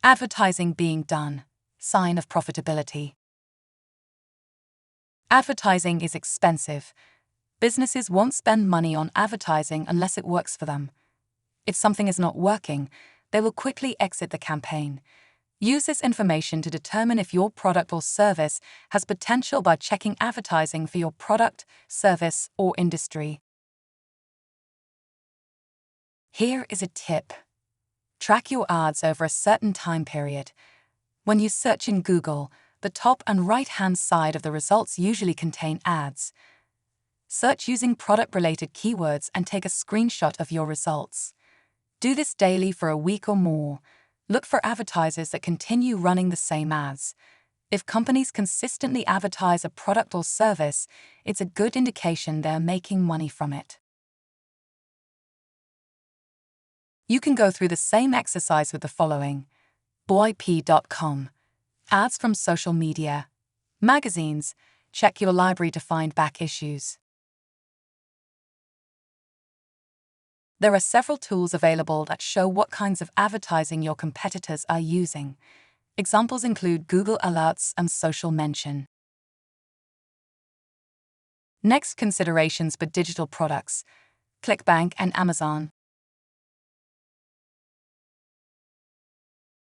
Advertising being done. Sign of profitability. Advertising is expensive. Businesses won't spend money on advertising unless it works for them. If something is not working, they will quickly exit the campaign. Use this information to determine if your product or service has potential by checking advertising for your product, service, or industry. Here is a tip. Track your ads over a certain time period. When you search in Google, the top and right-hand side of the results usually contain ads. Search using product-related keywords and take a screenshot of your results. Do this daily for a week or more. Look for advertisers that continue running the same ads. If companies consistently advertise a product or service, it's a good indication they're making money from it. You can go through the same exercise with the following. boyp.com. Ads from social media. Magazines. Check your library to find back issues. There are several tools available that show what kinds of advertising your competitors are using. Examples include Google Alerts and Social Mention. Next, considerations for digital products. ClickBank and Amazon.